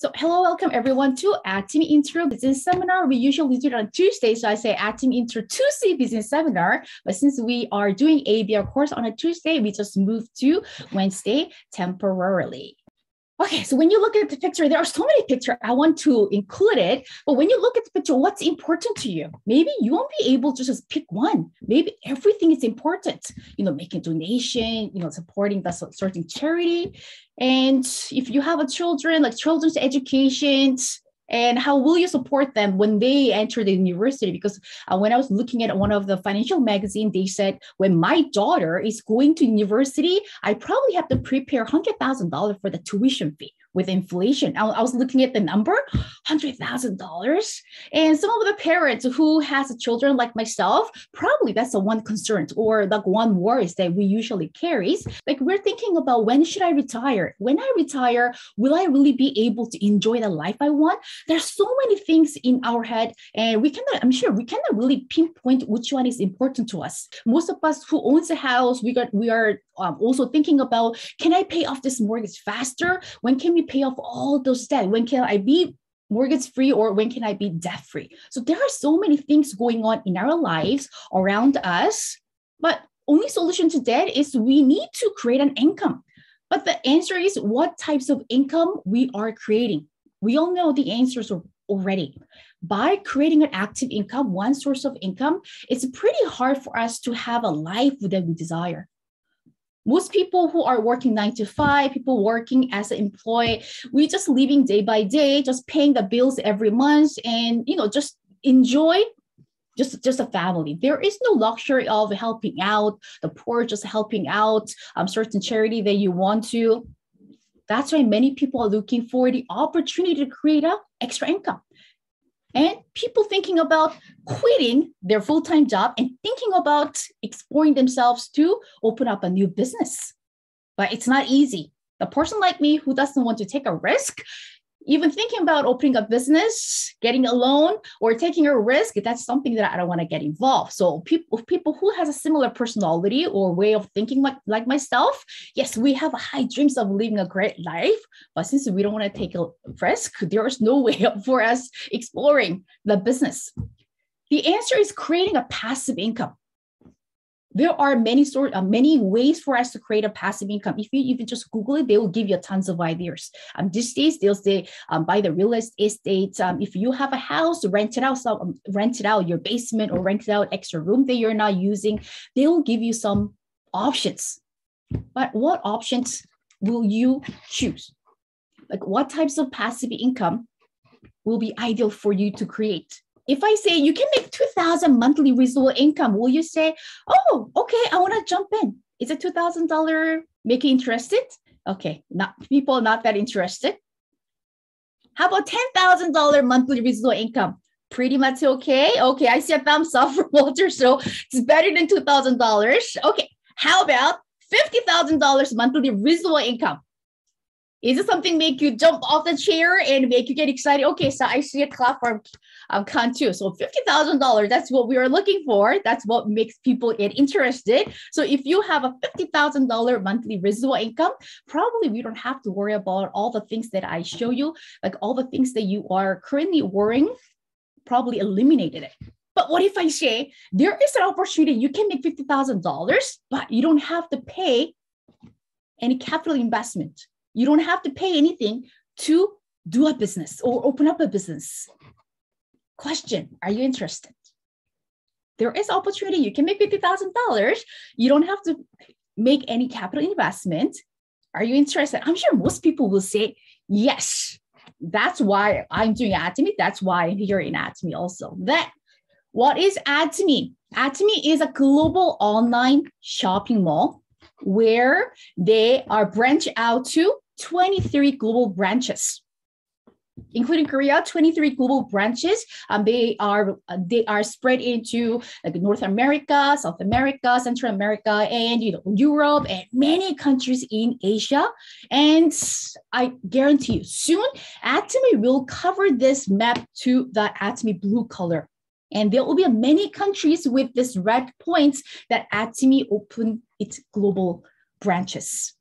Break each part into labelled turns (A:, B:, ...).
A: So hello, welcome everyone to Atomy Intro Business Seminar. We usually do it on Tuesday, so I say Atomy Intro Tuesday Business Seminar. But since we are doing ABR course on a Tuesday, we just moved to Wednesday temporarily. Okay, so when you look at the picture, there are so many pictures. I want to include it, but when you look at the picture, what's important to you? Maybe you won't be able to just pick one. Maybe everything is important. Making donation, supporting the certain charity. And if you have a children, like children's education, and how will you support them when they enter the university? Because when I was looking at one of the financial magazine, they said, when my daughter is going to university, I probably have to prepare $100,000 for the tuition fee. With inflation, I was looking at the number, $100,000. And some of the parents who has children like myself, probably that's the one concern or like one worries that we usually carries. Like we're thinking about, when should I retire? When I retire, will I really be able to enjoy the life I want? There's so many things in our head, and I'm sure we cannot really pinpoint which one is important to us. Most of us who owns a house, we are also thinking about, can I pay off this mortgage faster? When can we pay off all those debt? When can I be mortgage free, or when can I be debt free? So there are so many things going on in our lives around us, but only solution to that is we need to create an income. But the answer is what types of income we are creating. We all know the answers already. By creating an active income, one source of income, it's pretty hard for us to have a life that we desire. Most people who are working 9 to 5, people working as an employee, we just living day by day, just paying the bills every month, and just enjoy just a family. There is no luxury of helping out the poor, just helping out certain charity that you want to. That's why many people are looking for the opportunity to create an extra income. And people thinking about quitting their full-time job and thinking about exploring themselves to open up a new business. But it's not easy. The person like me who doesn't want to take a risk, even thinking about opening a business, getting a loan, or taking a risk, that's something that I don't want to get involved. So people who has a similar personality or way of thinking like myself, yes, we have high dreams of living a great life, but since we don't want to take a risk, there is no way for us exploring the business. The answer is creating a passive income. There are many ways for us to create a passive income. If you even just Google it, they will give you tons of ideas. These days, they'll say buy the real estate. If you have a house, rent it out your basement, or rent it out extra room that you're not using. They will give you some options. But what options will you choose? Like what types of passive income will be ideal for you to create? If I say you can make 2,000 monthly residual income, will you say, oh, okay, I want to jump in? Is a $2,000 make you interested? Okay, not that interested. How about $10,000 monthly residual income? Pretty much okay. Okay, I see a thumbs up from Walter, so it's better than $2,000. Okay, how about $50,000 monthly residual income? Is it something make you jump off the chair and make you get excited? Okay, so I see a clap from Khan too. So $50,000, that's what we are looking for. That's what makes people get interested. So if you have a $50,000 monthly residual income, probably we don't have to worry about all the things that I show you, like all the things that you are currently worrying, probably eliminated it. But what if I say there is an opportunity, you can make $50,000, but you don't have to pay any capital investment. You don't have to pay anything to do a business or open up a business. Question, are you interested? There is opportunity. You can make $50,000. You don't have to make any capital investment. Are you interested? I'm sure most people will say, yes. That's why I'm doing Atomy. That's why I'm here in Atomy also. What is Atomy? Atomy is a global online shopping mall where they are branched out to 23 global branches, including Korea, 23 global branches. They are spread into like North America, South America, Central America, and Europe, and many countries in Asia. And I guarantee you, soon Atomy will cover this map to the Atomy blue color. And there will be many countries with this red points that Atomy open its global branches.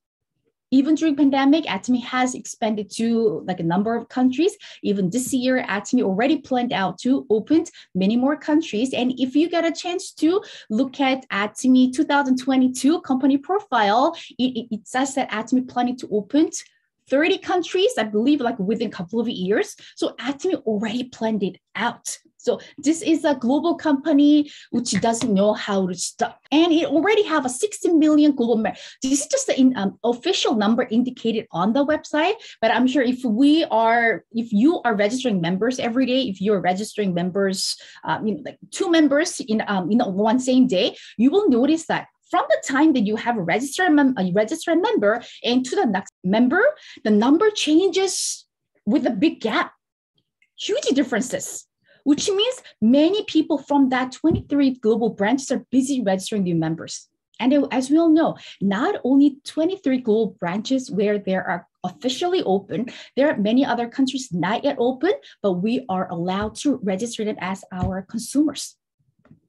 A: Even during pandemic, Atomy has expanded to like a number of countries. Even this year, Atomy already planned out to open many more countries. And if you get a chance to look at Atomy 2022 company profile, it says that Atomy planning to open 30 countries, I believe, like within a couple of years. So Atomy already planned it out. So this is a global company which doesn't know how to stop. And it already have a 60 million global members. This is just the official number indicated on the website. But I'm sure if you are registering members every day, if you're registering members, like 2 members in one same day, you will notice that from the time that you have a registered member and to the next member, the number changes with a big gap, huge differences, which means many people from that 23 global branches are busy registering new members. And as we all know, not only 23 global branches where there are officially open, there are many other countries not yet open, but we are allowed to register them as our consumers.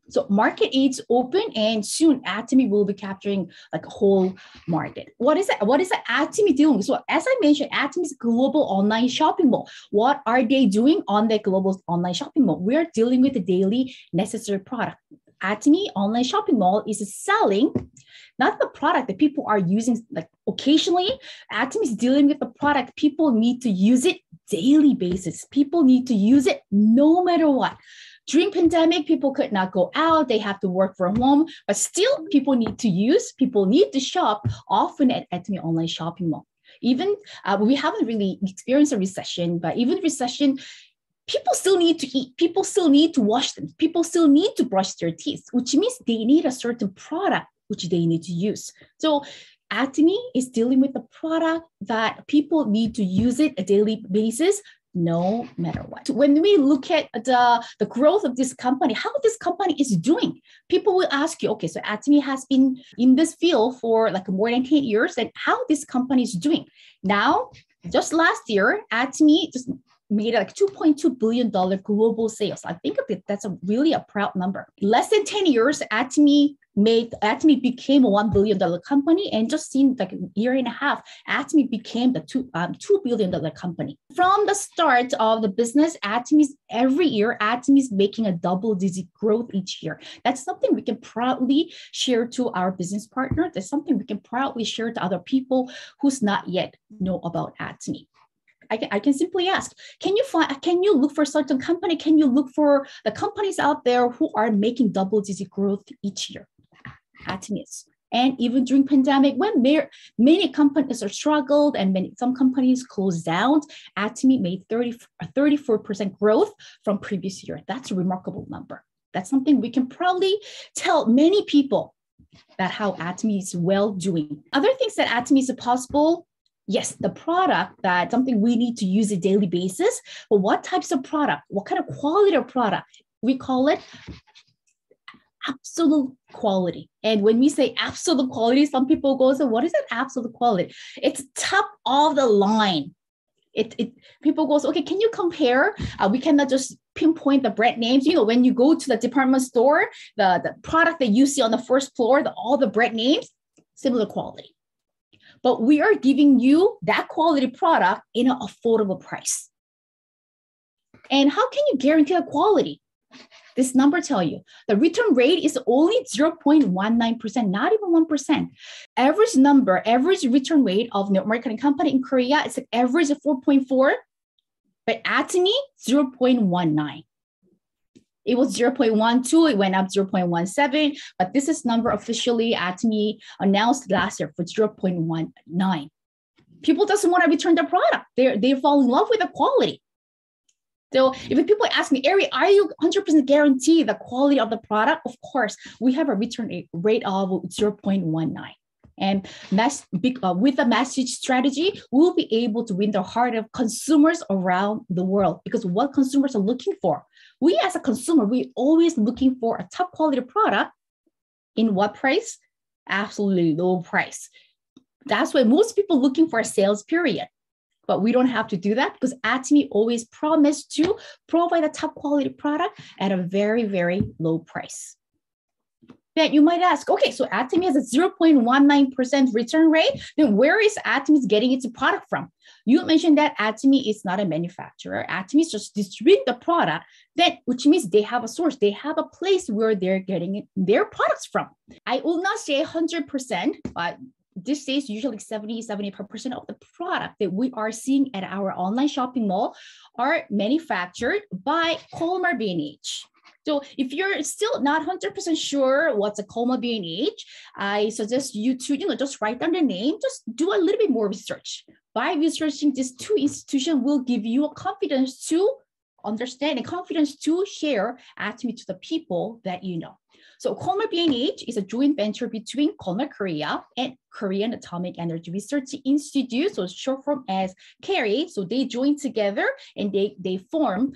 A: So market is open, and soon Atomy will be capturing like a whole market. What is that? What is Atomy doing? So as I mentioned, Atomy is a global online shopping mall. What are they doing on the global online shopping mall? We are dealing with the daily necessary product. Atomy online shopping mall is selling not the product that people are using like occasionally. Atomy is dealing with the product people need to use it daily basis. People need to use it no matter what. During pandemic, people could not go out. They have to work from home, but still people need to shop often at Atomy online shopping mall. Even we haven't really experienced a recession, but even recession, people still need to eat. People still need to wash them. People still need to brush their teeth, which means they need a certain product which they need to use. So Atomy is dealing with the product that people need to use it a daily basis, no matter what. When we look at the growth of this company, how this company is doing, people will ask you, okay, so Atomy has been in this field for like more than 10 years, and how this company is doing. Now, just last year, Atomy just made like $2.2 billion global sales. I think that's really a proud number. Less than 10 years, Atomy became a $1 billion company, and just in like a year and a half, Atomy became the $2 billion company. From the start of the business, every year, Atomy is making a double-digit growth each year. That's something we can proudly share to our business partners. That's something we can proudly share to other people who's not yet know about Atomy. I can simply ask, can you look for a certain company? Can you look for the companies out there who are making double-digit growth each year? Atomy is. And even during pandemic, when many companies are struggled and some companies closed down, Atomy made 34% growth from previous year. That's a remarkable number. That's something we can proudly tell many people that how Atomy is well doing. Other things that Atomy is possible. Yes, the product, that something we need to use a daily basis, but what types of product, what kind of quality of product? We call it absolute quality. And when we say absolute quality, some people go, so what is that absolute quality? It's top of the line. People go, okay, can you compare? We cannot just pinpoint the brand names. You know, when you go to the department store, the product that you see on the first floor, all the brand names, similar quality. But we are giving you that quality product in an affordable price. And how can you guarantee the quality? This number tell you the return rate is only 0.19%, not even 1%. Average return rate of net marketing company in Korea is an average of 4.4, but Atomy 0.19. It was 0.12, it went up 0.17, but this is number officially Atomy announced last year for 0.19. People doesn't want to return their product. They fall in love with the quality. So if people ask me, Ari, are you 100% guarantee the quality of the product? Of course, we have a return rate of 0.19. And with the message strategy, we'll be able to win the heart of consumers around the world, because what consumers are looking for. We as a consumer, we're always looking for a top quality product. In what price? Absolutely low price. That's why most people are looking for a sales period. But we don't have to do that, because Atomy always promised to provide a top quality product at a very, very low price. Then you might ask, okay, so Atomy has a 0.19% return rate. Then where is Atomy getting its product from? You mentioned that Atomy is not a manufacturer. Atomy is just distributing the product, then, which means they have a source. They have a place where they're getting their products from. I will not say 100%, but this days usually 70-75% of the product that we are seeing at our online shopping mall are manufactured by Colmar B&H. So if you're still not 100% sure what's a Colmar B&H, I suggest you to, just write down the name, just do a little bit more research. By researching these two institutions will give you a confidence to understand and confidence to share Atomy to the people that you know. So Colmar B&H is a joint venture between Colmar Korea and Korean Atomic Energy Research Institute, so short form as KERI. So they joined together and they form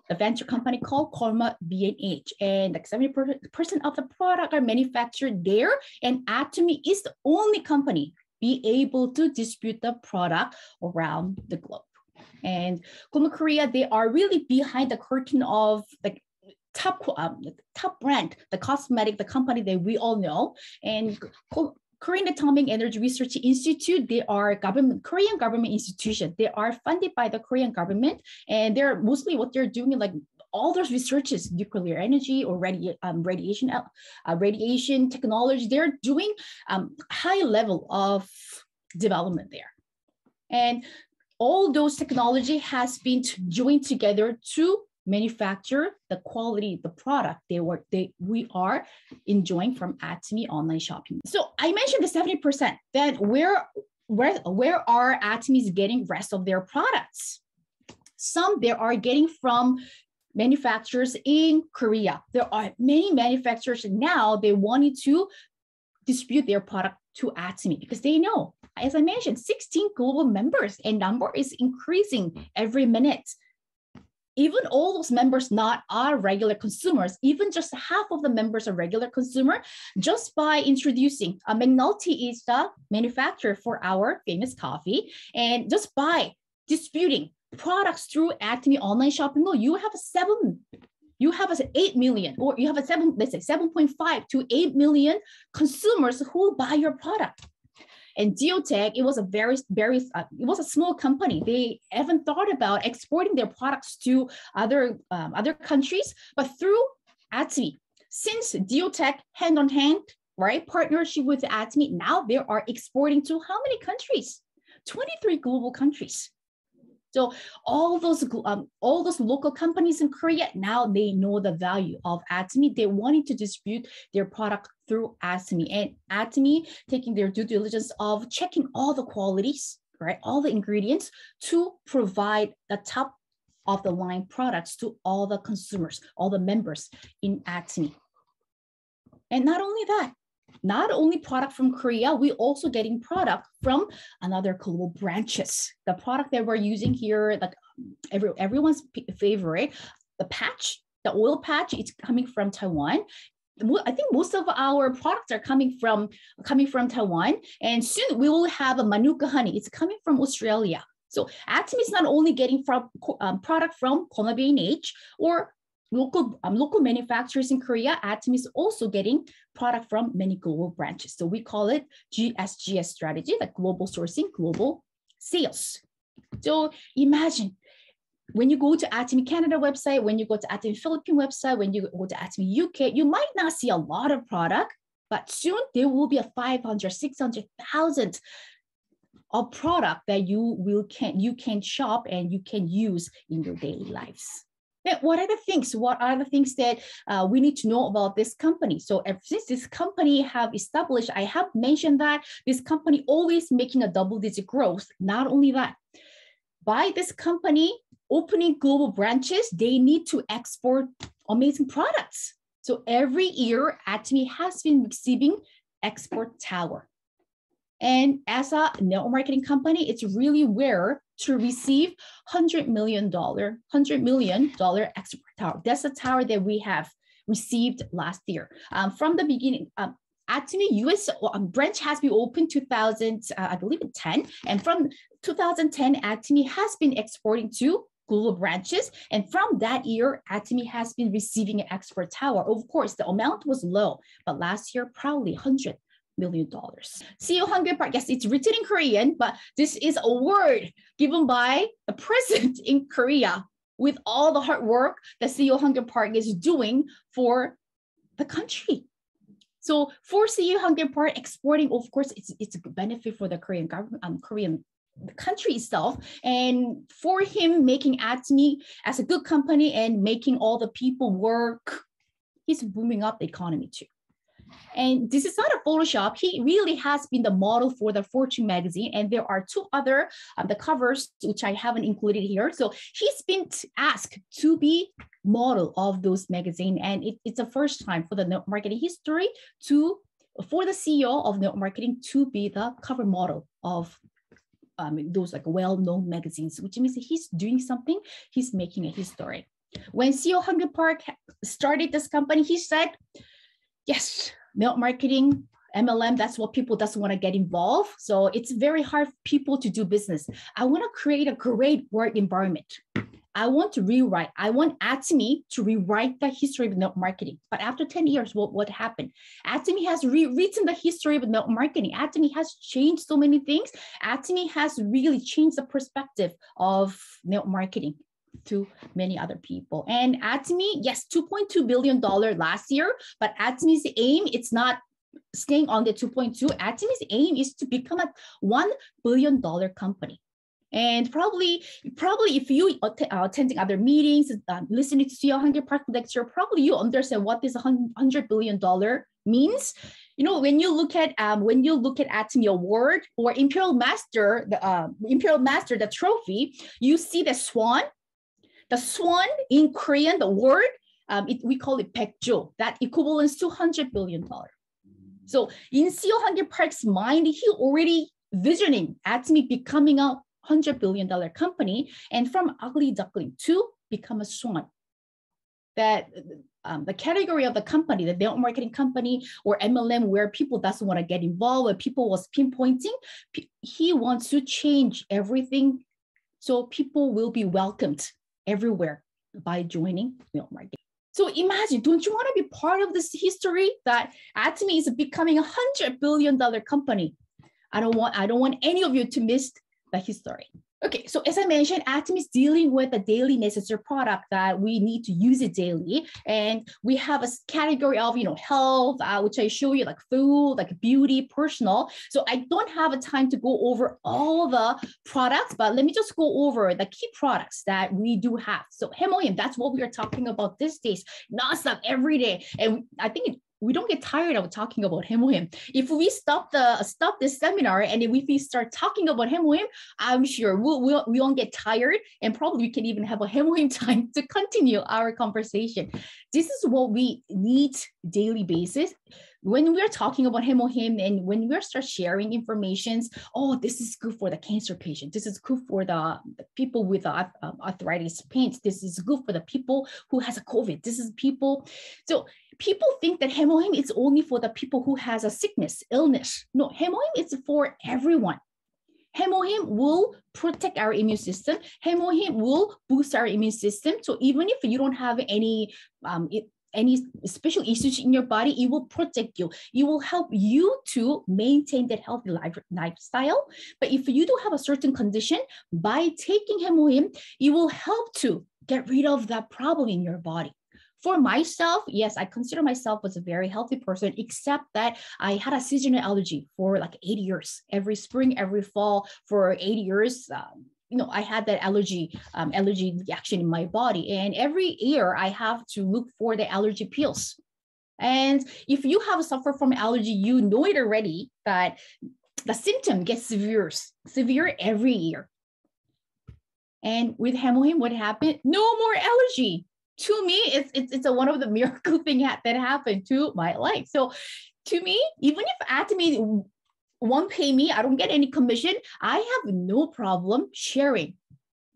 A: a venture company called Colmar B&H, and like 70% of the product are manufactured there, and Atomy is the only company be able to distribute the product around the globe. And Colmar Korea, they are really behind the curtain of the top brand, the cosmetic, the company that we all know. And Korean Atomic Energy Research Institute, they are Korean government institution. They are funded by the Korean government, and they're mostly what they're doing like all those researches, nuclear energy or radiation technology. They're doing high level of development there, and all those technology has been joined together to manufacture the quality, the product we are enjoying from Atomy online shopping. So I mentioned the 70%. Then where are Atomy's getting rest of their products? Some they are getting from manufacturers in Korea. There are many manufacturers now, they wanted to distribute their product to Atomy because they know, as I mentioned, 16 global members, and number is increasing every minute. Even all those members not are regular consumers, even just half of the members are regular consumer, just by introducing McNulty is the manufacturer for our famous coffee, and just by disputing products through Atomy online shopping mall, you have 8 million, or you have let's say 7.5 to 8 million consumers who buy your product. And Geotech, it was a small company. They haven't thought about exporting their products to other countries, but through Atomy, since Geotech hand on hand, right, partnership with Atomy, now they are exporting to how many countries? 23 global countries. So all those local companies in Korea, now they know the value of Atomy. They wanted to distribute their product through Atomy, and Atomy taking their due diligence of checking all the qualities, right, all the ingredients to provide the top of the line products to all the consumers, all the members in Atomy. And not only that, not only product from Korea, we also getting product from another global branches. The product that we're using here, like everyone's favorite, the oil patch, it's coming from Taiwan. I think most of our products are coming from Taiwan, and soon we will have a Manuka honey. It's coming from Australia. So Atomy is not only getting from product from Colmar B&H or local manufacturers in Korea. Atomy is also getting product from many global branches. So we call it GSGS strategy, like global sourcing, global sales. So imagine when you go to Atomy Canada website, when you go to Atomy Philippine website, when you go to Atomy UK, you might not see a lot of product, but soon there will be a 500, 600,000 of product that you can shop and you can use in your daily lives. Then what are the things that we need to know about this company? So since this company have established, I have mentioned that this company always making a double-digit growth. Not only that, by this company opening global branches, they need to export amazing products. So every year, Atomy has been receiving export tower. And as a network marketing company, it's really rare to receive $100 million export tower. That's the tower that we have received last year. From the beginning, Atomy US branch has been opened 2010, and from 2010, Atomy has been exporting to global branches. And from that year, Atomy has been receiving an export tower. Of course, the amount was low, but last year, probably $100 million. CEO Hangul Park, yes, it's written in Korean, but this is a word given by the president in Korea with all the hard work that CEO Hangul Park is doing for the country. So for CEO Hangul Park, exporting, of course, it's a benefit for the Korean government, Korean the country itself, and for him making Atomy as a good company and making all the people work, he's booming up the economy too. And this is not a Photoshop. He really has been the model for the Fortune magazine. And there are two other the covers, which I haven't included here. So he's been asked to be model of those magazine. And it's the first time for the network marketing history for the CEO of network marketing to be the cover model of those like well-known magazines, which means he's doing something, he's making a history. When CEO Hangul Park started this company, he said, yes, network marketing, MLM, that's what people doesn't want to get involved. So it's very hard for people to do business. I want to create a great work environment. I want Atomy to rewrite the history of network marketing. But after 10 years, what happened? Atomy has rewritten the history of network marketing. Atomy has changed so many things. Atomy has really changed the perspective of network marketing to many other people. And Atomy, yes, $2.2 billion last year, but Atomy's aim, it's not staying on the 2.2. Atomy's aim is to become a $1 billion company. And probably if you attending other meetings, listening to CEO Hangul Park lecture, probably you understand what this $100 billion means. You know, when you look at Atomy Award or Imperial Master, the trophy, you see the swan. The swan in Korean, the word, we call it 백조. That equivalents to $100 billion. So in CEO Hangul Park's mind, he already visioning Atomy becoming a $100 billion company, and from ugly duckling to become a swan. That the category of the company, the network marketing company or MLM, where people doesn't want to get involved, where people was pinpointing, he wants to change everything so people will be welcomed everywhere by joining network marketing. So imagine, don't you want to be part of this history that Atomy is becoming a $100 billion company? I don't want any of you to miss the history. Okay, so as I mentioned, Atomy is dealing with a daily necessary product that we need to use it daily. And we have a category of, health, which I show you, like food, like beauty, personal. So I don't have a time to go over all the products, but let me just go over the key products that we do have. So Hemohim, that's what we are talking about these days, nonstop every day. And I think we don't get tired of talking about Hemohim. If we stop this seminar and if we start talking about Hemohim, I'm sure we won't get tired, and probably we can even have a Hemohim time to continue our conversation. This is what we need daily basis. When we're talking about Hemohim and when we start sharing informations, this is good for the cancer patient. This is good for the people with arthritis pains. This is good for the people who has a COVID. This is people. So people think that Hemohim is only for the people who has a sickness, illness. No, Hemohim is for everyone. Hemohim will protect our immune system. Hemohim will boost our immune system. So even if you don't have any special issues in your body, it will protect you. It will help you to maintain that healthy lifestyle. But if you do have a certain condition, by taking Hemohim, it will help to get rid of that problem in your body. For myself, yes, I consider myself as a very healthy person, except that I had a seasonal allergy for like 8 years. Every spring, every fall, for 8 years, I had that allergy reaction in my body. And every year I have to look for the allergy pills. And if you have suffered from allergy, you know it already, that the symptom gets severe every year. And with Hemohim, what happened? No more allergy. To me, it's one of the miracle thing that happened to my life. So to me, even if Atomy won't pay me, I don't get any commission, I have no problem sharing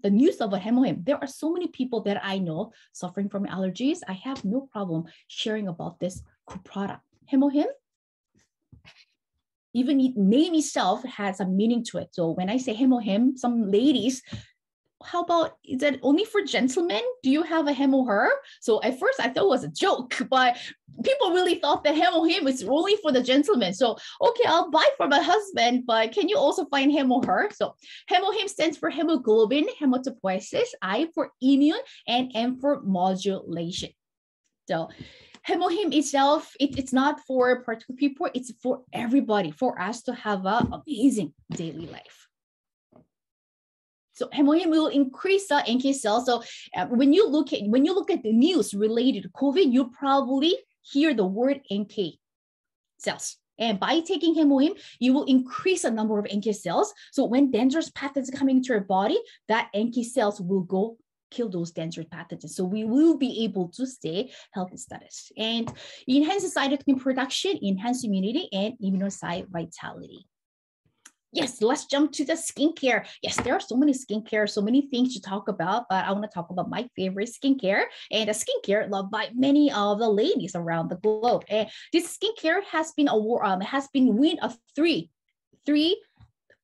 A: the news of a Hemohim. There are so many people that I know suffering from allergies. I have no problem sharing about this product. Hemohim, even the name itself has a meaning to it. So when I say Hemohim, some ladies how about, is that only for gentlemen? Do you have a him or her? So at first I thought it was a joke, but people really thought that him or him was only for the gentlemen. So, okay, I'll buy for my husband, but can you also find him or her? So him or him stands for hemoglobin, hematopoiesis, I for immune, and M for modulation. So Hemohim itself, it's not for particular people, it's for everybody, for us to have an amazing daily life. So Hemohim will increase the NK cells. So when you look at the news related to COVID, you probably hear the word NK cells. And by taking Hemohim, you will increase the number of NK cells. So when dangerous pathogens coming into your body, that NK cells will go kill those dangerous pathogens. So we will be able to stay healthy status. And enhance cytokine production, enhance immunity, and immunocyte vitality. Yes, let's jump to the skincare. Yes, there are so many skincare, so many things to talk about, but I want to talk about my favorite skincare, and a skincare loved by many of the ladies around the globe. And this skincare has been win of three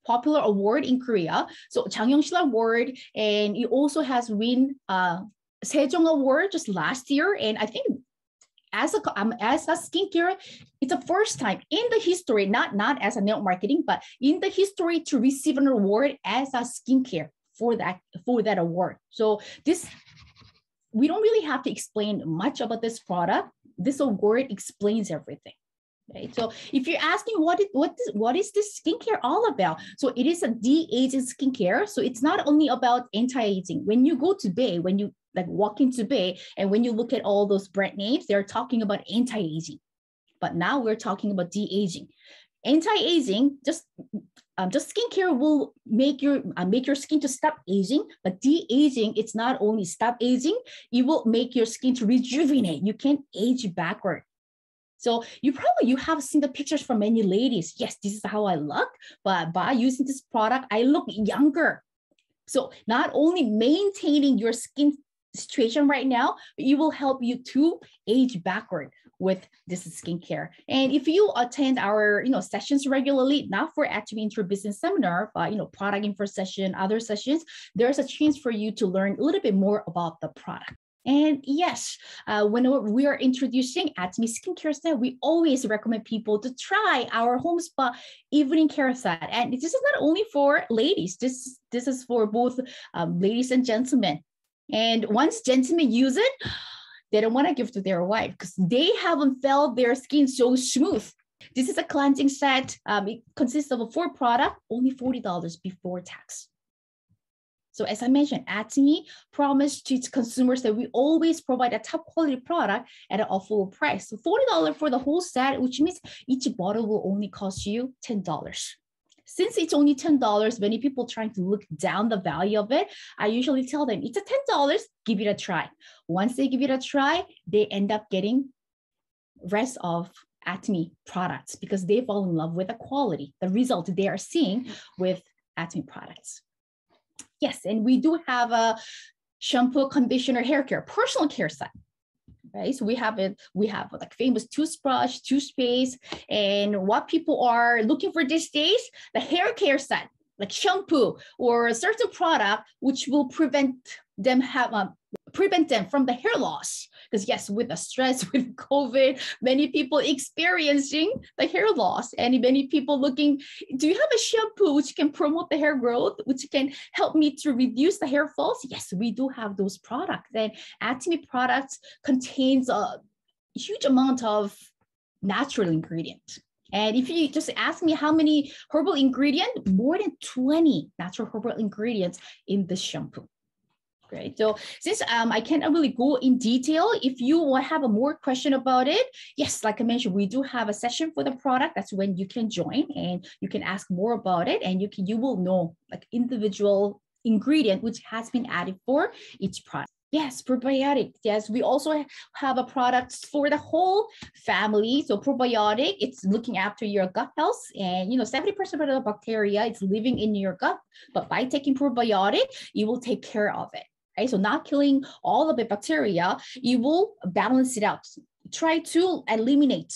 A: popular award in Korea. So Changyeongsil Award, and it also has win Sejong Award just last year. And I think as a skincare, it's the first time in the history, not as a nail marketing, but in the history to receive an award as a skincare for that award. So this, we don't really have to explain much about this product. This award explains everything. Right? So if you're asking what is this skincare all about? So it is a de-aging skincare. So it's not only about anti-aging. When you go to Bay, when you like walk into Bay, and when you look at all those brand names, they're talking about anti-aging. But now we're talking about de-aging. Anti-aging, just skincare will make your skin to stop aging, but de-aging, it's not only stop aging, it will make your skin to rejuvenate. You can age backward. So you have seen the pictures from many ladies. Yes, this is how I look, but by using this product, I look younger. So not only maintaining your skin situation right now, but it will help you to age backward with this skincare. And if you attend our sessions regularly, not for Atomy Intro Business Seminar, but product info session, other sessions, there's a chance for you to learn a little bit more about the product. And yes, when we are introducing Atomy Skincare Set, we always recommend people to try our home spa evening care set. And this is not only for ladies, this is for both ladies and gentlemen. And once gentlemen use it, they don't want to give to their wife because they haven't felt their skin so smooth. This is a cleansing set. It consists of 4 products, only $40 before tax. So as I mentioned, Atomy promised to its consumers that we always provide a top quality product at an affordable price. So $40 for the whole set, which means each bottle will only cost you $10. Since it's only $10, many people trying to look down the value of it, I usually tell them it's a $10, give it a try. Once they give it a try, they end up getting rest of Atomy products because they fall in love with the quality, the result they are seeing with Atomy products. Yes, and we do have a shampoo, conditioner, hair care, personal care set. Right, so we have like famous toothbrush, toothpaste, and what people are looking for these days, the hair care set, like shampoo or a certain product which will prevent them from the hair loss. Because yes, with the stress, with COVID, many people experiencing the hair loss, and many people looking, do you have a shampoo which can promote the hair growth, which can help me to reduce the hair falls? Yes, we do have those products. And Atomy products contains a huge amount of natural ingredients. And if you just ask me how many herbal ingredients, more than 20 natural herbal ingredients in this shampoo. Great. So since I can't really go in detail, if you have a more question about it, yes, like I mentioned, we do have a session for the product. That's when you can join and you can ask more about it, and you will know like individual ingredient which has been added for each product. Yes, probiotic. Yes, we also have a product for the whole family. So probiotic, it's looking after your gut health, and 70% of the bacteria is living in your gut. But by taking probiotic, you will take care of it. Right? So not killing all of the bacteria, you will balance it out. try to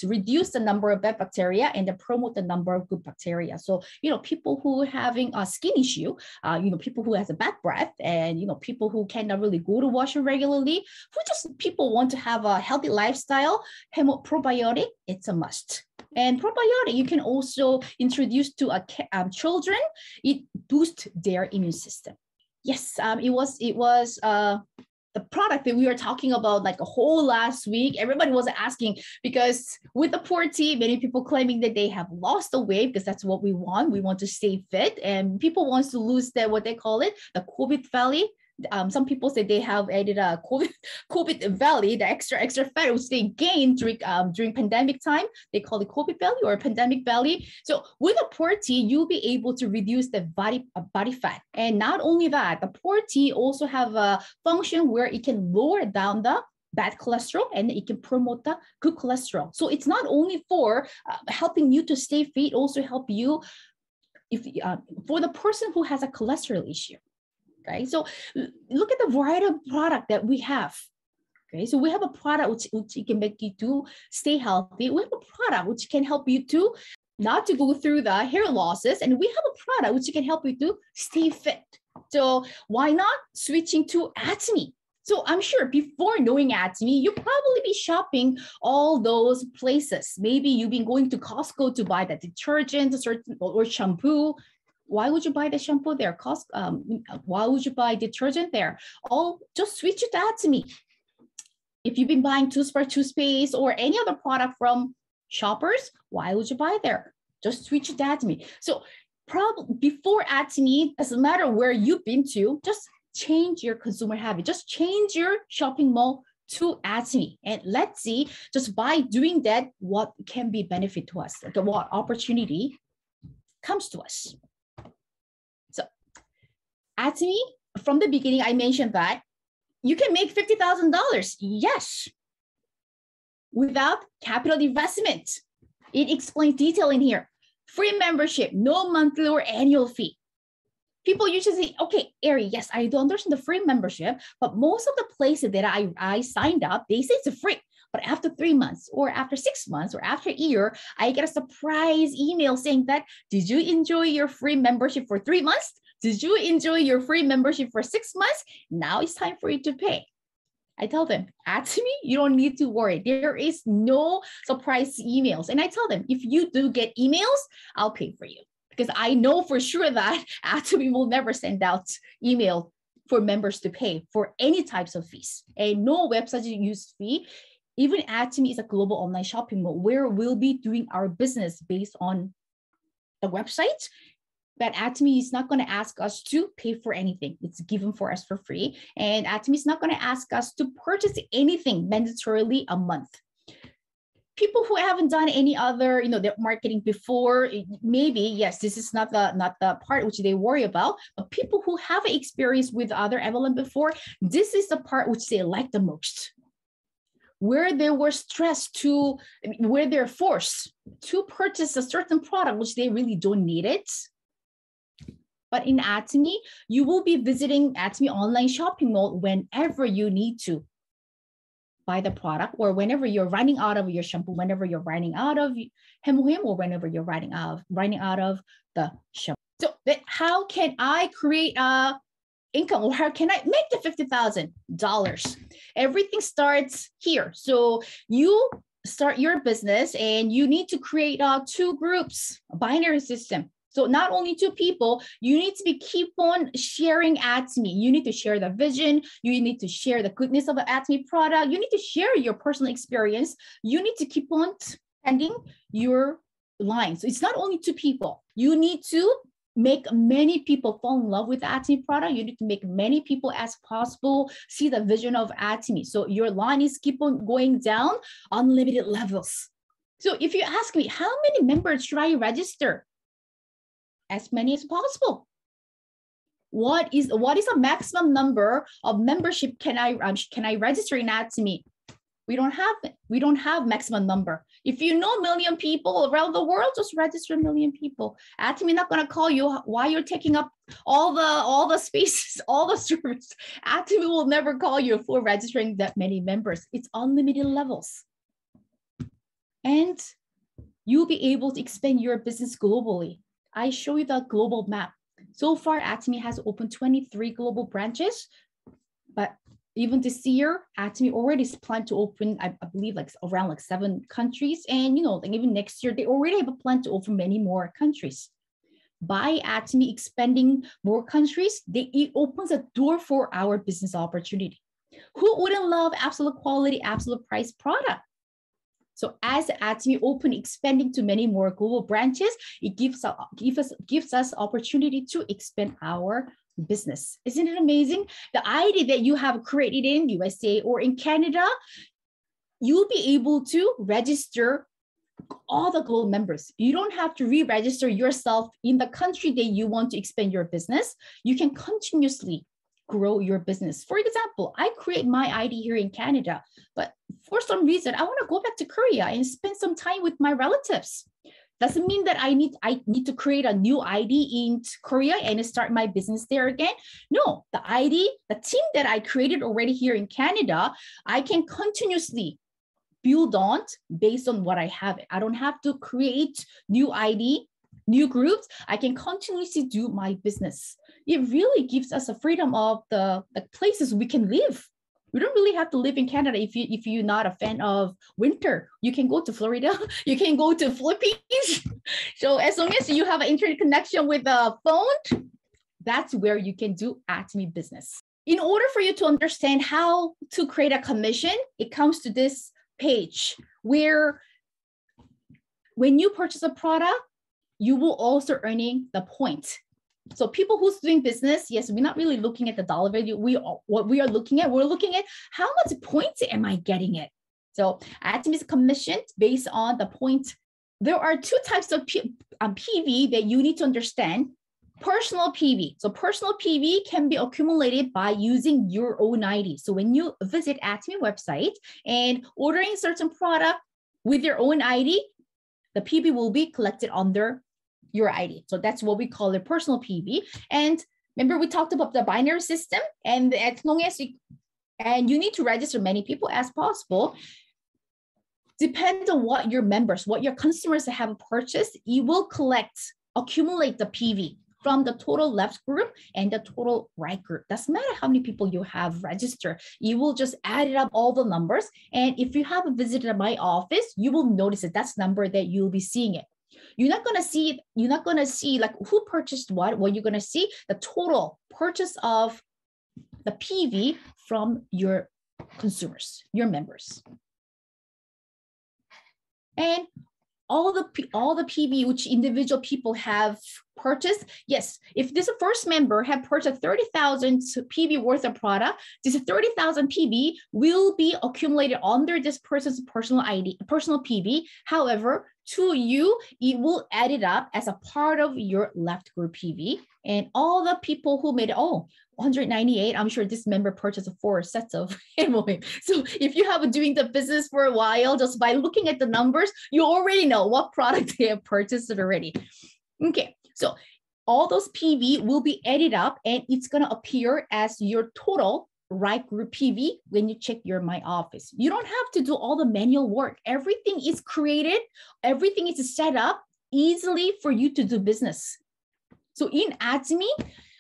A: reduce the number of bad bacteria and then promote the number of good bacteria. So, people who are having a skin issue, people who has a bad breath, and, people who cannot really go to washroom regularly, people want to have a healthy lifestyle, probiotic, it's a must. And probiotic, you can also introduce to children. It boosts their immune system. Yes, it was the product that we were talking about like a whole last week. Everybody was asking, because with the poor tea, many people claiming that they have lost the weight, because that's what we want. We want to stay fit, and people want to lose what they call it, the COVID belly. Some people say they have added a COVID belly, the extra fat which they gained during pandemic time. They call it COVID belly or pandemic belly. So with a poor tea, you'll be able to reduce the body fat. And not only that, the poor tea also have a function where it can lower down the bad cholesterol, and it can promote the good cholesterol. So it's not only for helping you to stay fit, also help you for the person who has a cholesterol issue. Okay, so look at the variety of product that we have. Okay, so we have a product which can make you to stay healthy. We have a product which can help you to not to go through the hair losses, and we have a product which can help you to stay fit. So why not switching to Atomy? So I'm sure before knowing Atomy, you'll probably be shopping all those places. Maybe you've been going to Costco to buy the detergent, or shampoo. Why would you buy the shampoo there? Why would you buy detergent there? Just switch it to Atomy. If you've been buying toothpaste, or any other product from Shoppers, why would you buy there? Just switch it to Atomy. So probably before Atomy, doesn't matter where you've been to, just change your consumer habit. Just change your shopping mall to Atomy. And let's see, just by doing that, what can be benefit to us, like what opportunity comes to us. So Atomy, from the beginning, I mentioned that you can make $50,000. Yes. Without capital investment. It explains detail in here. Free membership, no monthly or annual fee. People usually say, okay, Ari, yes, I do understand the free membership, but most of the places that I signed up, they say it's free. But after 3 months, or after 6 months, or after a year, I get a surprise email saying that, did you enjoy your free membership for 3 months? Did you enjoy your free membership for 6 months? Now it's time for you to pay. I tell them, Atomy, you don't need to worry. There is no surprise emails. And I tell them, if you do get emails, I'll pay for you. Because I know for sure that Atomy will never send out email for members to pay for any types of fees. And no website use fee. Even Atomy is a global online shopping mall where we'll be doing our business based on the website. But Atomy is not going to ask us to pay for anything. It's given for us for free. And Atomy is not going to ask us to purchase anything mandatorily a month. People who haven't done any other, their marketing before, maybe, yes, this is not the part which they worry about. But people who have experience with other MLM before, this is the part which they like the most. Where they were where they're forced to purchase a certain product which they really don't need it. But in Atomy, you will be visiting Atomy online shopping mall whenever you need to buy the product, or whenever you're running out of your shampoo, whenever you're running out of Hemohim, or whenever you're running out of the shampoo. So how can I create a income, or how can I make the $50,000? Everything starts here. So you start your business and you need to create 2 groups, a binary system. So not only 2 people, you need to keep on sharing Atomy. You need to share the vision. You need to share the goodness of the Atomy product. You need to share your personal experience. You need to keep on sending your line. So it's not only 2 people. You need to make many people fall in love with the Atomy product. You need to make many people as possible see the vision of Atomy. So your line is keep on going down, unlimited levels. So if you ask me, how many members should I register? As many as possible. What is a maximum number of membership can I register in Atomy? We don't have maximum number. If you know 1 million people around the world, just register 1 million people. Atomy not gonna call you why you're taking up all the spaces, all the servers. Atomy will never call you for registering that many members. It's unlimited levels. and you'll be able to expand your business globally. I show you the global map. So far, Atomy has opened 23 global branches, but even this year, Atomy already is planned to open, I believe, like around like 7 countries. And like even next year, they already have a plan to open many more countries. By Atomy expanding more countries, it opens a door for our business opportunity. Who wouldn't love absolute quality, absolute price product? So as Atomy open, expanding to many more global branches, it gives us opportunity to expand our business. Isn't it amazing? The idea that you have created in USA or in Canada, you'll be able to register all the global members. You don't have to re-register yourself in the country that you want to expand your business. You can continuously grow your business. For example, I create my ID here in Canada, but for some reason, I want to go back to Korea and spend some time with my relatives. Doesn't mean that I need to create a new ID in Korea and start my business there again. No, the team that I created already here in Canada, I can continuously build on based on what I have. I don't have to create new ID, new groups. I can continuously do my business. It really gives us a freedom of the places we can live. We don't really have to live in Canada if you're not a fan of winter. You can go to Florida. You can go to Philippines. So as long as you have an internet connection with a phone, that's where you can do Atomy business. In order for you to understand how to create a commission, it comes to this page where when you purchase a product, you will also earning the point. So people who's doing business, yes, we're not really looking at the dollar value. What we are looking at, we're looking at how much points am I getting it? So Atomy is commissioned based on the point. There are 2 types of PV that you need to understand. Personal PV. So personal PV can be accumulated by using your own ID. So when you visit Atomy website and ordering certain product with your own ID, the PV will be collected under your ID. So that's what we call it, personal PV. And remember, we talked about the binary system, and as long as you need to register many people as possible, depends on what your members, what your customers have purchased, you will accumulate the PV from the total left group and the total right group. Doesn't matter how many people you have registered. You will just add it up all the numbers. And if you have visited my office, you will notice that that's number that you'll be seeing it. You're not going to see like who purchased what you're going to see the total purchase of the PV from your consumers, your members. And all the PV which individual people have purchased, yes, if this first member have purchased 30,000 PV worth of product, this 30,000 PV will be accumulated under this person's personal ID, personal PV. However, to you, it will add it up as a part of your left group PV. And all the people who made it, 198, I'm sure this member purchased 4 sets of MOA. So if you have been doing the business for a while, just by looking at the numbers, you already know what product they have purchased already. Okay, so all those PV will be added up and it's going to appear as your total right group PV when you check your My Office. You don't have to do all the manual work. Everything is created, everything is set up easily for you to do business. So in Atomy,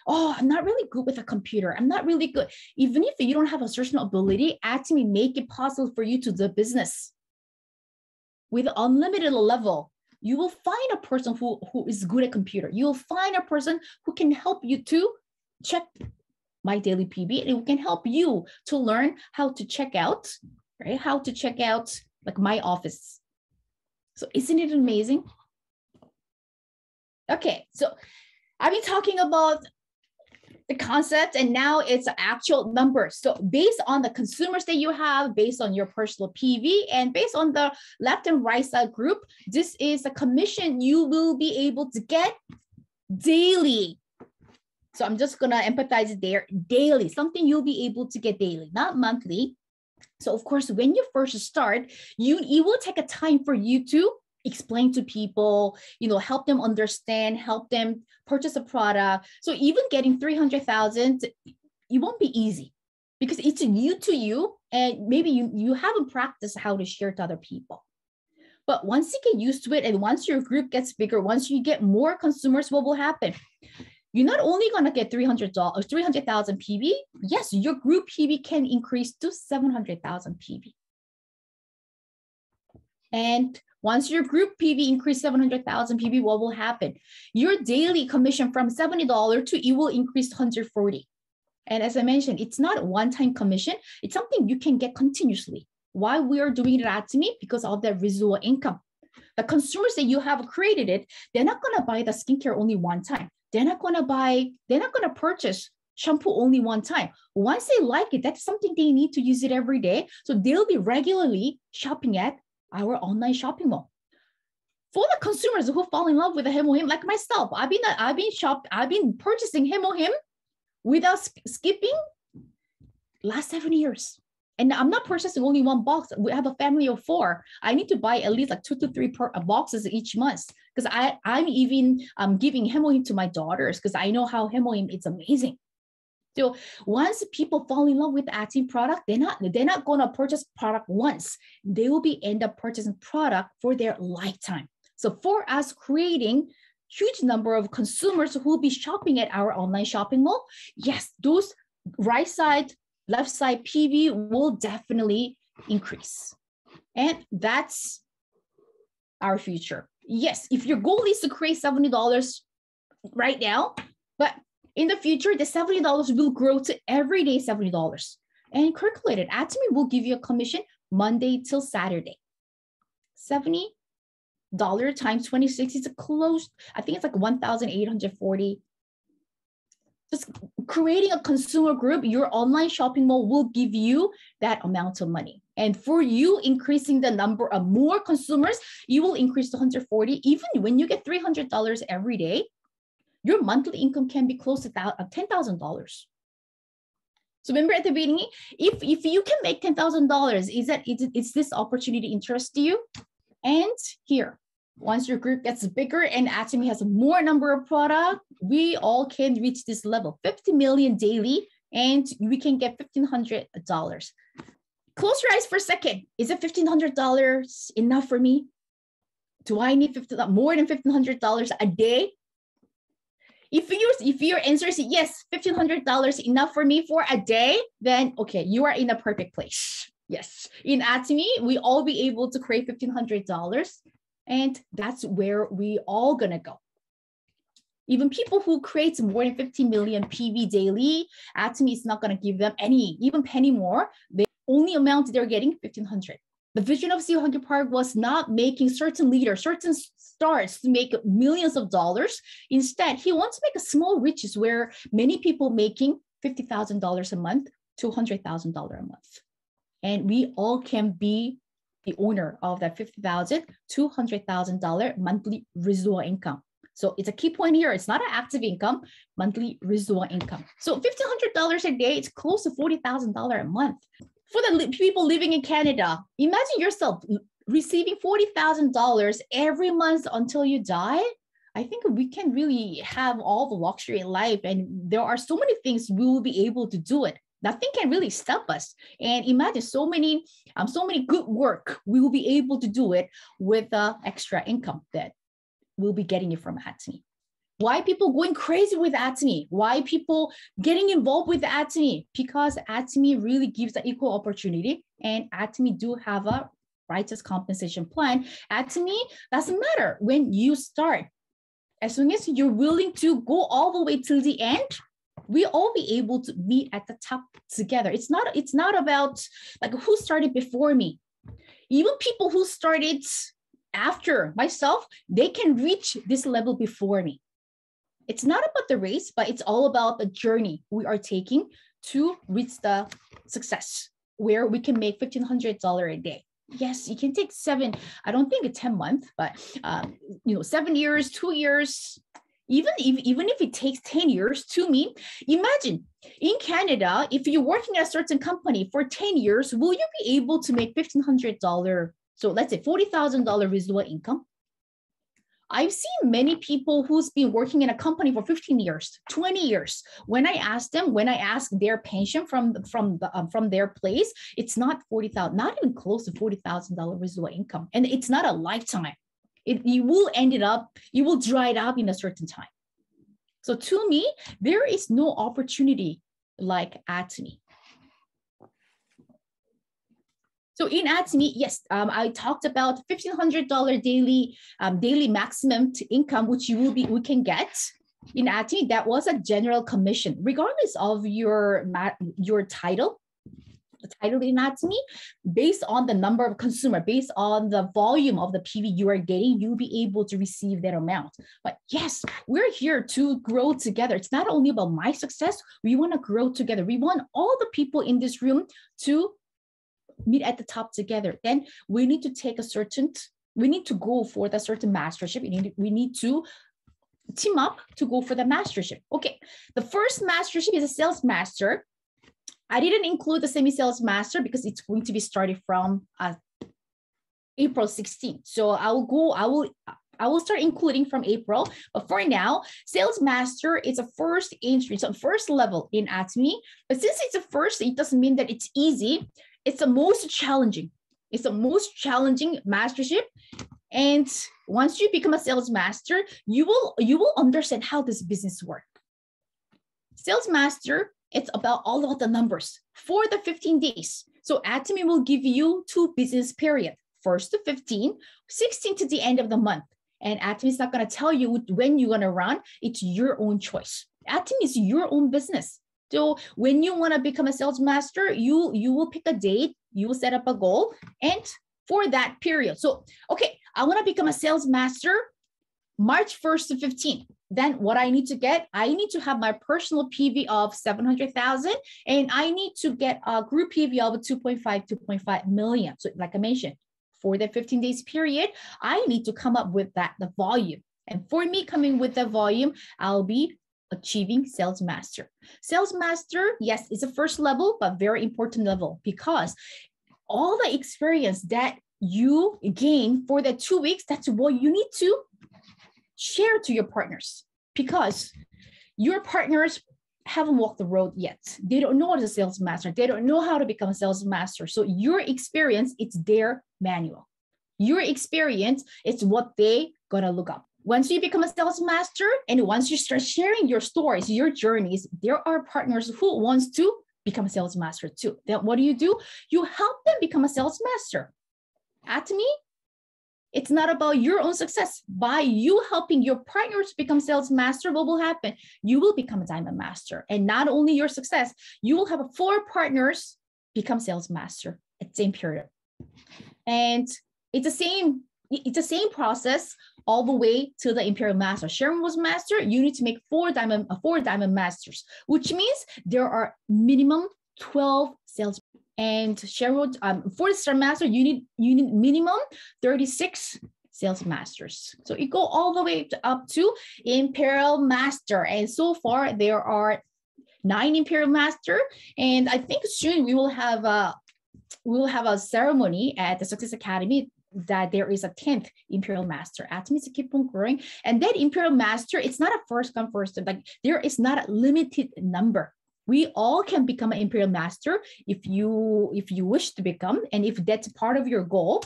A: I'm not really good with a computer. I'm not really good. Even if you don't have a certain ability, Atomy make it possible for you to do business. With unlimited level, you will find a person who is good at computer. You will find a person who can help you to check My Daily PV, and it can help you to learn how to check out, right? How to check out like My Office. So isn't it amazing? Okay, so I've been talking about the concept and now it's actual numbers. So based on the consumers that you have, based on your personal PV and based on the left and right side group, this is a commission you will be able to get daily. So I'm just going to empathize there, daily, something you'll be able to get daily, not monthly. So of course, when you first start, it will take a time for you to explain to people, help them understand, help them purchase a product. So even getting 300,000, it won't be easy because it's new to you and maybe you haven't practiced how to share to other people. But once you get used to it, and once your group gets bigger, once you get more consumers, what will happen? You're not only going to get $300,000 PV. Yes, your group PV can increase to 700,000 PV. And once your group PV increase 700,000 PV, what will happen? Your daily commission from $70 to it will increase to 140. And as I mentioned, it's not a one-time commission. It's something you can get continuously. Why we are doing it at me? Because of that residual income. The consumers that you have created it, they're not going to buy the skincare only one time. They're not going to purchase shampoo only one time. Once they like it, that's something they need to use it every day. So they'll be regularly shopping at our online shopping mall. For the consumers who fall in love with the Him, like myself, I've been purchasing Him without skipping last 7 years. And I'm not purchasing only one box. We have a family of 4. I need to buy at least like 2 to 3 boxes each month, because I'm even giving Him to my daughters, because I know how Him is amazing. So once people fall in love with the At Me product, they're not going to purchase product once. They will end up purchasing product for their lifetime. So for us creating huge number of consumers who will be shopping at our online shopping mall, yes, those right side, left side PV will definitely increase. And that's our future. Yes, if your goal is to create $70 right now, but in the future, the $70 will grow to everyday $70. And calculate it. At Me will give you a commission Monday till Saturday. $70 times 26 is close. I think it's like 1,840. Just creating a consumer group, your online shopping mall will give you that amount of money. And for you increasing the number of more consumers, you will increase to 140. Even when you get $300 every day, your monthly income can be close to $10,000. So remember at the beginning, if you can make $10,000, is this opportunity interest to you? And here, once your group gets bigger and At Me has a more number of product, we all can reach this level, 50 million daily, and we can get $1,500. Close your eyes for a second. Is it $1,500 enough for me? Do I need more than $1,500 a day? If your answer is yes, $1,500 enough for me for a day, then okay, you are in a perfect place. Yes, in At Me, we all be able to create $1,500, and that's where we all gonna go. Even people who create more than 50 million PV daily, At Me is not gonna give them even penny more. The only amount they're getting $1,500. The vision of CEO Hunter Park was not making certain leaders, certain stars to make millions of dollars. Instead, he wants to make a small riches where many people making $50,000 a month to $100,000 a month. And we all can be the owner of that $50,000 to $100,000 monthly residual income. So it's a key point here. It's not an active income, monthly residual income. So $1,500 a day, it's close to $40,000 a month. For the people living in Canada, imagine yourself receiving $40,000 every month until you die. I think we can really have all the luxury in life, and there are so many things we will be able to do it. Nothing can really stop us. And imagine so many good work. We will be able to do it with extra income that we'll be getting it from At Me. Why people going crazy with At Me? Why people getting involved with At Me? Because At Me really gives the equal opportunity, and At Me do have a righteous compensation plan. At Me doesn't matter when you start. As long as you're willing to go all the way till the end, we all be able to meet at the top together. It's not about like who started before me. Even people who started after myself, they can reach this level before me. It's not about the race, but it's all about the journey we are taking to reach the success where we can make $1,500 a day. Yes, you can take 7, I don't think it's 10 months, but 7 years, 2 years, even if it takes 10 years to me. Imagine in Canada, if you're working at a certain company for 10 years, will you be able to make $1,500? So let's say $40,000 residual income. I've seen many people who's been working in a company for 15 years, 20 years. When I ask their pension from their place, it's not 40,000, not even close to $40,000 residual income. And it's not a lifetime. You will dry it up in a certain time. So to me, there is no opportunity like Atomy. So in Atomy, yes, I talked about $1,500 daily maximum income, which we can get in Atomy. That was a general commission, regardless of your title. The title in Atomy, based on the number of consumer, based on the volume of the PV you are getting, you'll be able to receive that amount. But yes, we're here to grow together. It's not only about my success. We want to grow together. We want all the people in this room to meet at the top together. Then we need to we need to go for the certain mastership. We need to team up to go for the mastership. Okay, the first mastership is a sales master. I didn't include the semi-sales master because it's going to be started from April 16th. So I will start including from April. But for now, sales master is a first entry, so first level in Atomy. But since it's a first, it doesn't mean that it's easy. It's the most challenging. It's the most challenging mastership. And once you become a sales master, you will understand how this business works. Sales master, it's all about the numbers for the 15 days. So Atomy will give you 2 business periods, 1st to 15, 16 to the end of the month. And Atomy is not going to tell you when you're going to run. It's your own choice. Atomy is your own business. So when you want to become a sales master, you will pick a date, you will set up a goal, and for that period. So, okay, I want to become a sales master March 1st to 15th. Then what I need to get, I need to have my personal PV of 700,000, and I need to get a group PV of 2.5 million. So like I mentioned, for the 15 days period, I need to come up with the volume. And for me coming with the volume, I'll be achieving sales master. Sales master, yes, it's a first level, but very important level, because all the experience that you gain for the 2 weeks, that's what you need to share to your partners, because your partners haven't walked the road yet. They don't know what is a sales master. They don't know how to become a sales master. So your experience, it's their manual. Your experience, it's what they gonna look up. Once you become a sales master, and once you start sharing your stories, your journeys, there are partners who wants to become a sales master too. Then what do? You help them become a sales master. Atomy, it's not about your own success. By you helping your partners become sales master, what will happen? You will become a diamond master. And not only your success, you will have 4 partners become sales master at the same period. And it's the same process all the way to the Imperial Master. Sharon was master, you need to make 4 diamond masters, which means there are minimum 12 sales. And Sharon, for the Star Master, you need minimum 36 sales masters. So it go all the way up to Imperial Master. And so far there are 9 Imperial Master. And I think soon we will have a ceremony at the Success Academy that there is a 10th Imperial Master. Atomy is to keep on growing. And that Imperial Master, it's not a first come first serve. Like there is not a limited number. We all can become an Imperial Master if you wish to become, and if that's part of your goal.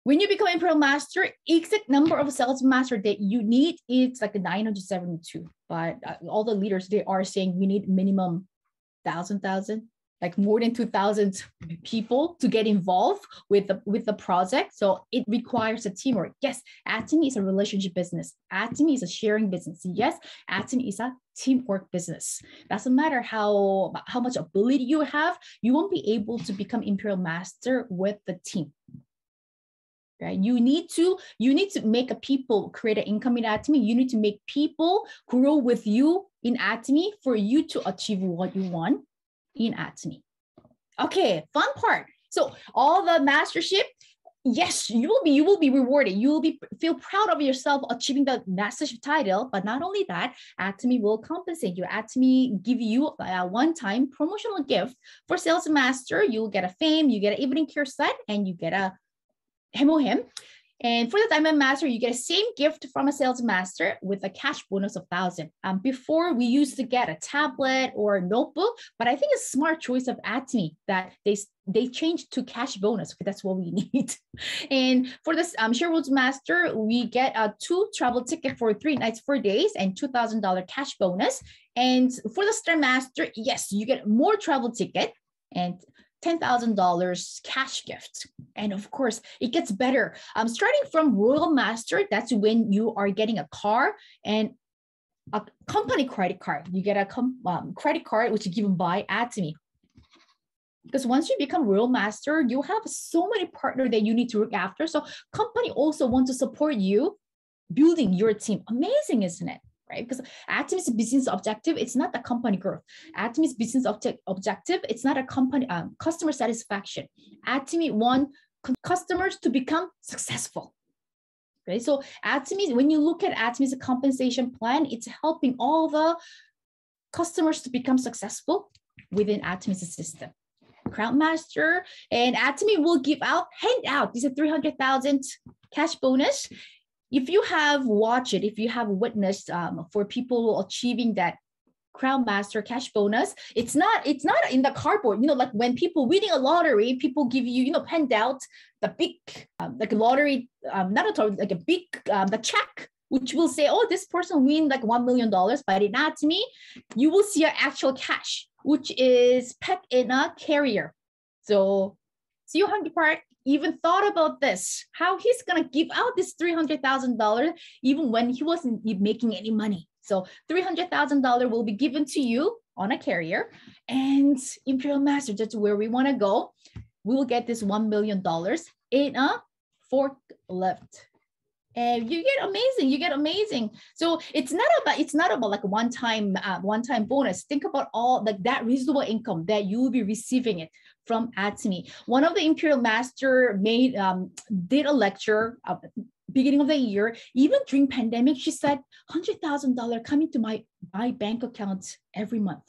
A: When you become Imperial Master, exact number of sales master that you need, it's like 972. But all the leaders, they are saying we need minimum 1,000, like more than 2,000 people to get involved with the project. So it requires a teamwork. Yes, Atomy is a relationship business. Atomy is a sharing business. Yes, Atomy is a teamwork business. Doesn't matter how much ability you have, you won't be able to become Imperial Master with the team. Right? You need to make a people create an income in Atomy. You need to make people grow with you in Atomy for you to achieve what you want in Atomy. Okay, fun part. So all the mastership, yes, you will be rewarded. You will feel proud of yourself achieving the mastership title. But not only that, Atomy will compensate you. Atomy give you a one-time promotional gift for sales master. You will get a fame, you get an evening care set, and you get a Hemohim. And for the Diamond Master, you get a same gift from a Sales Master with a cash bonus of 1,000. Before, we used to get a tablet or a notebook, but I think it's a smart choice of Atomy that they changed to cash bonus because that's what we need. And for this Sherwood's Master, we get a 2 travel ticket for 3 nights, 4 days, and $2,000 cash bonus. And for the Star Master, yes, you get more travel ticket and $10,000 cash gift. And of course, it gets better. Starting from Royal Master, that's when you are getting a car and a company credit card. You get a credit card, which is given by Atomy. Because once you become Royal Master, you have so many partners that you need to look after. So company also want to support you building your team. Amazing, isn't it? Right? Because Atomy's business objective, it's not the company growth. Atomy's business objective, it's not a company customer satisfaction. Atomy wants customers to become successful. Right? So Atomy, when you look at Atomy's compensation plan, it's helping all the customers to become successful within Atomy's system. Crown Master and Atomy will give out, hand out, this is 300,000 cash bonus. If you have watched it, if you have witnessed for people achieving that Crown Master cash bonus, it's not in the cardboard. You know, like when people winning a lottery, people give you, you know, hand out the big like a lottery, not a lottery, like a big the check, which will say, oh, this person win like $1 million. But in Atomy, you will see an actual cash, which is packed in a carrier. So Seo Park even thought about this, how he's gonna give out this $300,000 even when he wasn't making any money. So $300,000 will be given to you on a carrier, and Imperial Master, that's where we want to go. We will get this $1 million in a forklift. And you get amazing. So it's not about like one-time bonus. Think about all like that residual income that you will be receiving it from Atomy. One of the Imperial Master did a lecture beginning of the year. Even during pandemic, she said $100,000 coming to my bank account every month.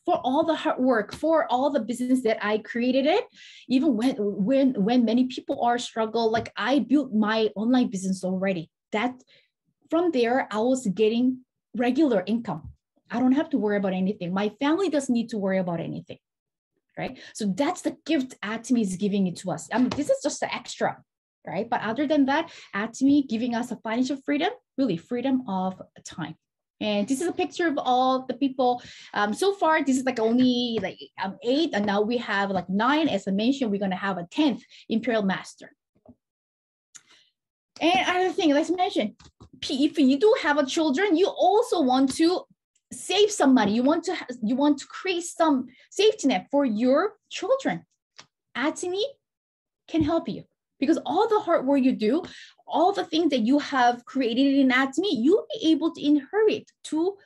A: For all the hard work, for all the business that I created it, even when many people are struggle, like I built my online business already. That from there, I was getting regular income. I don't have to worry about anything. My family doesn't need to worry about anything, right? So that's the gift Atomy is giving it to us. I mean, this is just the extra, right? But other than that, Atomy giving us a financial freedom, really freedom of time. And this is a picture of all the people. So far, this is like only like 8, and now we have like 9. As I mentioned, we're going to have a 10th Imperial Master. And another thing, let's mention, if you do have a children, you also want to save some money. You want to create some safety net for your children. Atomy can help you. Because all the hard work you do, all the things that you have created in Atomy, you'll be able to inherit to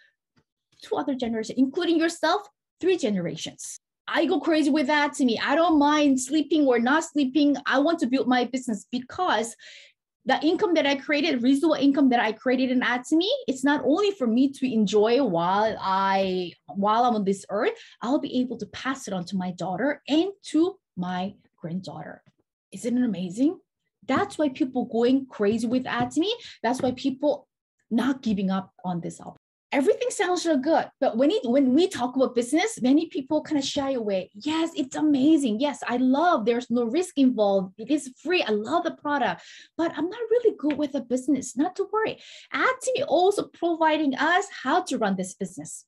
A: other generations, including yourself, 3 generations. I go crazy with Atomy. I don't mind sleeping or not sleeping. I want to build my business because the income that I created, residual income that I created in Atomy, it's not only for me to enjoy while I'm on this earth, I'll be able to pass it on to my daughter and to my granddaughter. Isn't it amazing? That's why people going crazy with Atomy. That's why people not giving up on this opportunity. Everything sounds so good, but when we talk about business, many people kind of shy away. Yes, it's amazing. Yes, I love, there's no risk involved. It is free. I love the product, but I'm not really good with the business. Not to worry. Atomy also providing us how to run this business.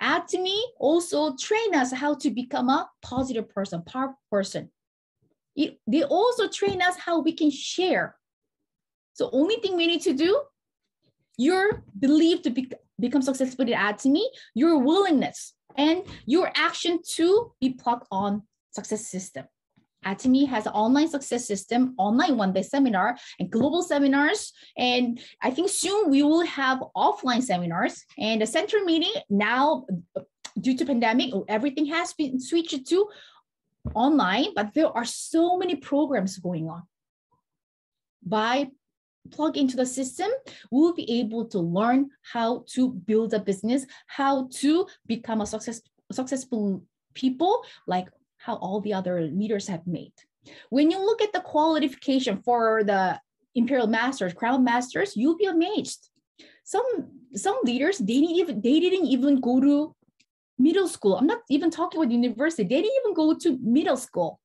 A: Atomy also train us how to become a positive person, powerful person. They also train us how we can share. So only thing we need to do, your belief to become successful at Atomy, your willingness and your action to be plugged on success system. Atomy has an online success system, online one-day seminar and global seminars. And I think soon we will have offline seminars. And the center meeting now, due to pandemic, everything has been switched to online, but there are so many programs going on. By plug into the system, we'll be able to learn how to build a business, how to become a successful people, like how all the other leaders have made. When you look at the qualification for the Imperial Masters, Crown Masters, you'll be amazed. Some leaders, they didn't even go to middle school. I'm not even talking about university. They didn't even go to middle school.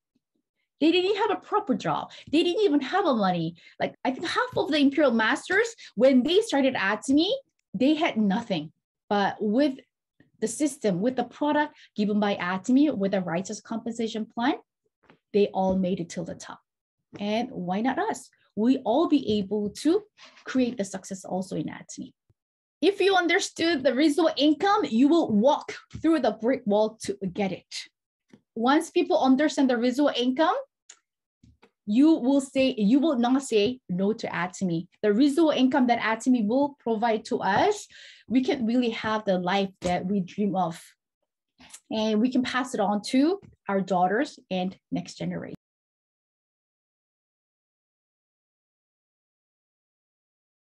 A: They didn't have a proper job. They didn't even have a money. Like I think half of the Imperial Masters, when they started Atomy, they had nothing. But with the system, with the product given by Atomy, with a righteous compensation plan, they all made it till the top. And why not us? We all be able to create the success also in Atomy. If you understood the residual income, you will walk through the brick wall to get it. Once people understand the residual income, you will not say no to Atomy. The residual income that Atomy will provide to us, we can really have the life that we dream of. And we can pass it on to our daughters and next generation.